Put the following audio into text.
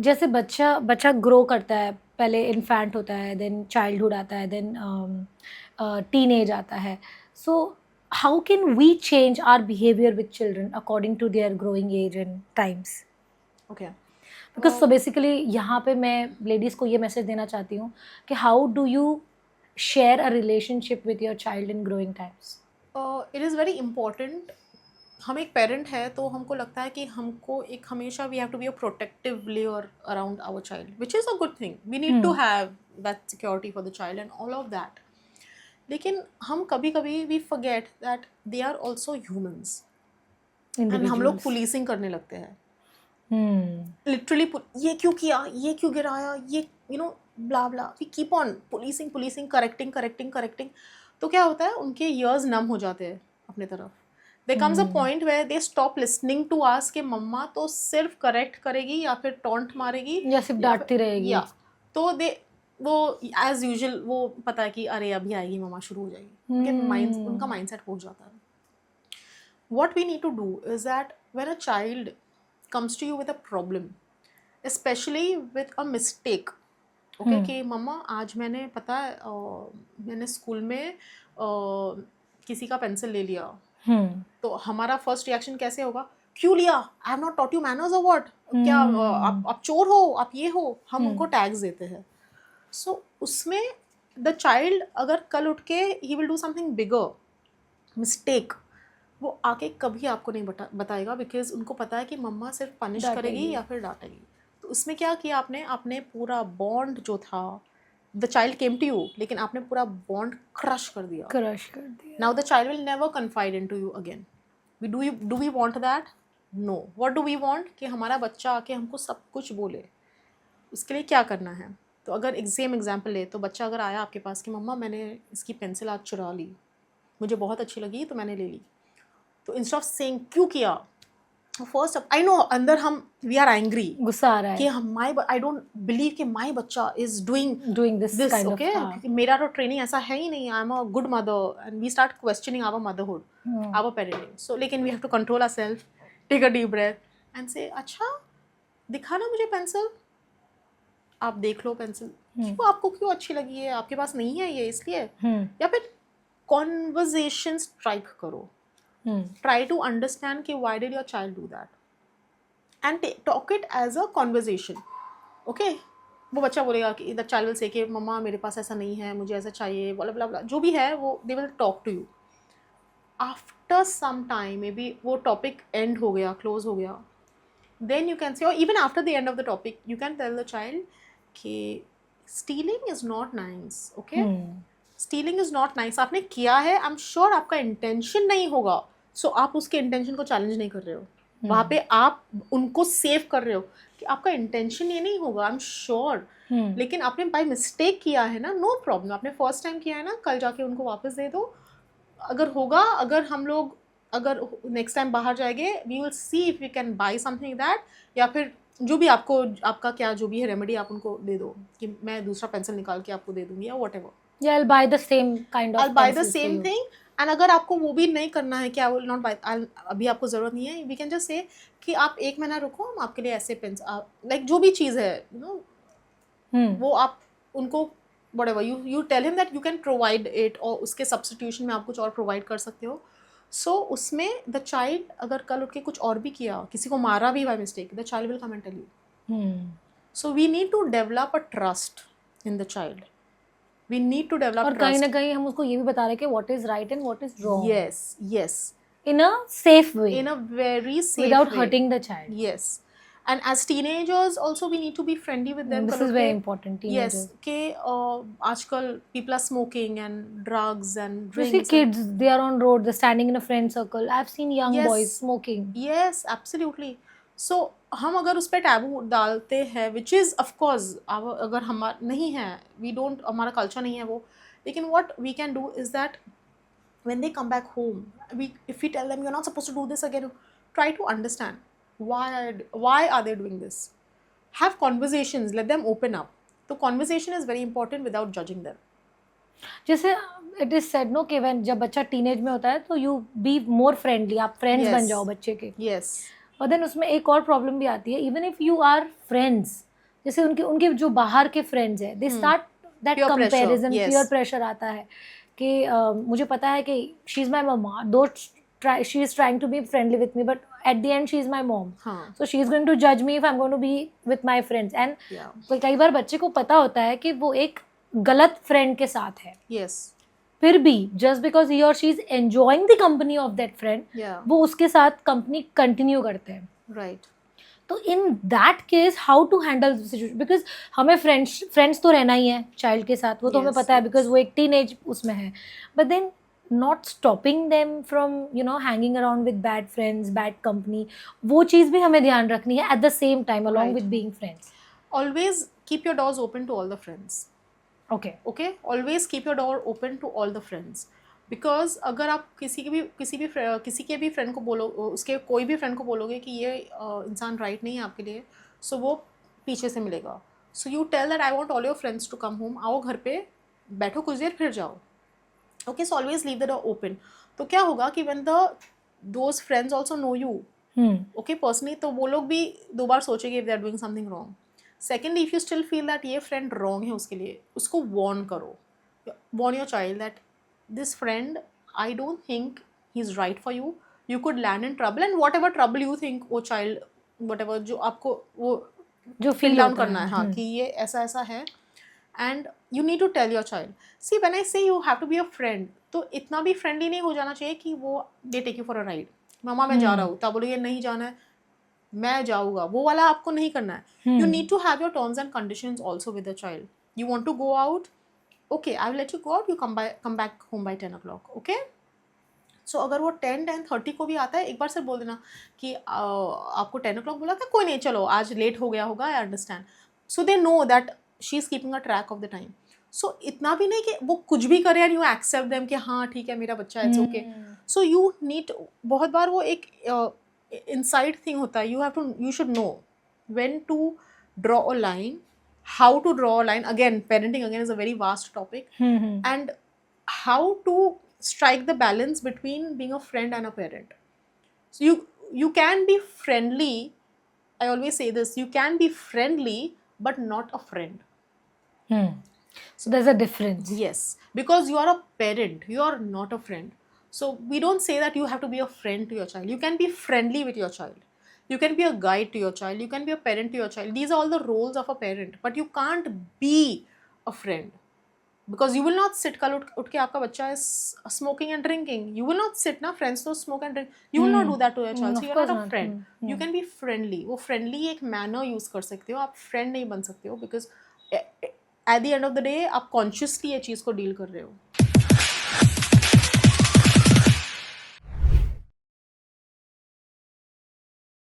जैसे बच्चा बच्चा ग्रो करता है, पहले इन्फेंट होता है, देन चाइल्डहुड आता है, देन टीनेज आता है. So how can we change our behaviour with children according to their growing age and times? Okay. Because so basically यहाँ पे मैं लेडीज़ को ये मैसेज देना चाहती हूँ कि how do you share a relationship with your child in growing times? It is very important. हम एक पेरेंट है तो हमको लगता है कि हमको एक हमेशा we have to be a protective layer around our child, which is a good thing. We need to have that security for the child and all of that. लेकिन हम कभी कभी we forget that they are also humans and हम लोग policing करने लगते हैं. Literally ये क्यों किया, ये क्यों गिराया, ये you know blah blah. We keep on policing policing, correcting correcting correcting. तो क्या होता है, उनके ईयर्स नम हो जाते हैं अपने तरफ. They comes a point where they stop listening to us कि मम्मा तो सिर्फ करेक्ट करेगी या फिर टॉन्ट मारेगी या सिर्फ डांटती रहेगी. या तो दे वो एज यूजुअल वो पता है कि अरे अभी आएगी मम्मा, शुरू हो जाएगी. उनका माइंडसेट हो जाता है. What we need to do is that when a child comes to you with a problem, especially with a mistake, okay, कि मम्मा आज मैंने पता है मैंने स्कूल में किसी का पेंसिल ले लिया. तो हमारा फर्स्ट रिएक्शन कैसे होगा, क्यों लिया, I have not taught you manners और व्हाट, क्या आप चोर हो, आप ये हो. हम उनको टैग्स देते हैं. सो उसमें द चाइल्ड अगर कल उठ के he will do something bigger mistake, वो आके कभी आपको नहीं बताएगा, बिकॉज उनको पता है कि मम्मा सिर्फ पनिश करेगी या फिर डांटेगी. तो उसमें क्या किया आपने, आपने पूरा बॉन्ड जो था, the child came to you, लेकिन आपने पूरा बॉन्ड क्रश कर दिया. Now the child will never confide in to you again. Do we want that? No. What do we want कि हमारा बच्चा आके हमको सब कुछ बोले. उसके लिए क्या करना है, तो अगर सेम एग्जाम्पल ले, तो बच्चा अगर आया आपके पास कि मम्मा मैंने इसकी पेंसिल आज चुरा ली, मुझे बहुत अच्छी लगी तो मैंने ले ली. तो इंस्टेड ऑफ सेइंग क्यों किया, फर्स्ट आई नो अंदर हम वी आर एंग्री, गुस्सा आ रहा है कि हम आई डोंट बिलीव कि माई बच्चा इज डूइंग दिस ओके, क्योंकि मेरा तो ट्रेनिंग ऐसा है ही नहीं. I am a good mother and we start questioning our motherhood, our parenting. So लेकिन we have to control ourself, take a deep breath and say अच्छा दिखा ना मुझे पेंसिल, आप देख लो पेंसिल, क्यों आपको क्यों अच्छी लगी है, आपके पास नहीं है ये इसलिए. या फिर कॉन्वर्जेशन स्ट्राइक करो. Try to understand कि why did your child do that and talk it as a conversation. Okay, वो बच्चा बोलेगा कि the child will say कि मम्मा मेरे पास ऐसा नहीं है, मुझे ऐसा चाहिए, blah blah blah, जो भी है वो they will talk to you. After some time maybe वो topic end हो गया, close हो गया, then you can say, or even after the end of the topic you can tell the child कि stealing is not nice. Okay, stealing is not nice. आपने किया है, I am sure आपका intention नहीं होगा, सो आप उसके इंटेंशन को चैलेंज नहीं कर रहे हो. वहाँ पे आप उनको सेव कर रहे हो कि आपका इंटेंशन ये नहीं होगा, आई एम श्योर. लेकिन आपने बाय मिस्टेक किया है ना, नो प्रॉब्लम. आपने फर्स्ट टाइम किया है ना, कल जाके उनको वापस दे दो. अगर होगा, अगर हम लोग अगर नेक्स्ट टाइम बाहर जाएंगे, we will see if we can buy something that, या फिर जो भी आपको आपका क्या जो भी है रेमेडी आप उनको दे दो कि मैं दूसरा पेंसिल निकाल के आपको दे दूंगी या what ever. Yeah, I'll buy the same kind of I'll buy the pencils for same you. thing. And अगर आपको वो भी नहीं करना है कि I will not buy, अभी आपको ज़रूरत नहीं है, we can just say कि आप 1 महीना रुको, हम आपके लिए ऐसे पेंस लाइक जो भी चीज़ है you know, वो आप उनको whatever you tell him that you can provide it, और उसके substitution में आप कुछ और provide कर सकते हो. So उसमें the child अगर कल उठ के कुछ और भी किया, किसी को मारा भी by mistake, the child will come and tell you. So we need to develop a trust in the child. We need to develop और trust. कहीं ना कहीं हम उसको ये भी बता रहे कि what is right and what is wrong. Yes. In a safe way. In a very safe without way. hurting the child. Yes. And as teenagers also we need to be friendly with them. This is very important. Teenagers. Yes. कि आजकल people are smoking and drugs and drinks. You see kids, they are on road, they're standing in a friend circle. I've seen young boys smoking. Yes, absolutely. So हम अगर उस पर taboo डालते हैं, which is of course अगर हमारा नहीं है, वी डोंट, हमारा कल्चर नहीं है वो, लेकिन what we can do is that when they come back home, if we tell them you're not supposed to do this again, try to understand why are they doing this. Have conversations, let them open up. So conversation is very important without judging them. जैसे it is said no कि when जब बच्चा teenage में होता है तो you be more friendly, आप friends बन जाओ बच्चे के. Yes. और देन उसमें एक और प्रॉब्लम भी आती है, even if you are friends जैसे उनके उनके जो बाहर के फ्रेंड्स हैं, they start that Peer pressure, comparison, yes. Peer pressure आता है कि मुझे पता है कि she is my mama, though she is trying to be friendly with me, but at the end she is my mom, हाँ, so she is going to जज me if I am going to be with my friends. And yeah, कई बार बच्चे को पता होता है कि वो एक गलत फ्रेंड के साथ है, yes, फिर भी जस्ट बिकॉज ही और she is enjoying the company of that friend, yeah, वो उसके साथ कंपनी कंटिन्यू करते हैं. right, तो in that case how to handle situation, because हमें फ्रेंड्स तो रहना ही है चाइल्ड के साथ, वो तो हमें Yes, पता है yes. बिकॉज वो एक टीनेज उसमें है, but then not stopping them from hanging around with bad friends, bad company, वो चीज़ भी हमें ध्यान रखनी है at the same time along Right. With being friends. always keep your doors open to all the friends. Okay. Okay, always keep your door open to all the friends, because अगर आप किसी के भी फ्रेंड को बोलो, उसके कोई भी फ्रेंड को बोलोगे कि ये इंसान राइट नहीं है आपके लिए, सो वो पीछे से मिलेगा. So you tell that I want all your friends to come home, आओ घर पे बैठो कुछ देर फिर जाओ. Okay, so always leave the door open. तो क्या होगा कि when those friends also know you, okay, personally, तो वो लोग भी दो बार सोचेंगे if they are doing something wrong. Secondly, if you still feel that ये फ्रेंड रॉन्ग है उसके लिए, उसको वॉर्न करो. Warn your child that this friend, I don't think he is right for you, you could land in trouble, and whatever trouble you think, वो child whatever जो आपको वो जो फील फील डाउन करना है, हाँ, कि ये ऐसा ऐसा है, and you need to tell your child. See when I say you have to be a friend, तो इतना भी फ्रेंडली नहीं हो जाना चाहिए कि वो they take you for a ride. मामा मैं जा रहा हूँ, तब बोलोगे नहीं जाना है, मैं जाऊँगा, वो वाला आपको नहीं करना है. You need to have your terms and conditions also with the child. You want to go out? Okay, I will let you go out. You come back home by 10 o'clock. Okay? So अगर वो 10:30 को भी आता है, एक बार से बोल देना कि आपको 10 o'clock बोला था, कोई नहीं, चलो आज लेट हो गया होगा, I understand. So they know that she is keeping a track of the time. So इतना भी नहीं कि वो कुछ भी करे and you accept them कि हाँ ठीक है मेरा बच्चा, it's okay. So you need, बहुत बार वो एक inside thing होता है, you should know when to draw a line, how to draw a line. Again, parenting again is a very vast topic, and how to strike the balance between being a friend and a parent. So you can be friendly. I always say this, you can be friendly but not a friend. So there's a difference. Yes, because you are a parent, you are not a friend. So we don't say that you have to be a friend to your child. You can be friendly with your child. You can be a guide to your child. You can be a parent to your child. These are all the roles of a parent. But you can't be a friend. Because you will not sit, कल उठ के आपका बच्चा is smoking and drinking. You will not sit, ना, friends तो smoke and drink. You will not do that to your child. So you are not a friend. You can be friendly. वो friendly एक manner use कर सकते हो. आप friend नहीं बन सकते हो, because at the end of the day आप consciously ये चीज़ को deal कर रहे हो.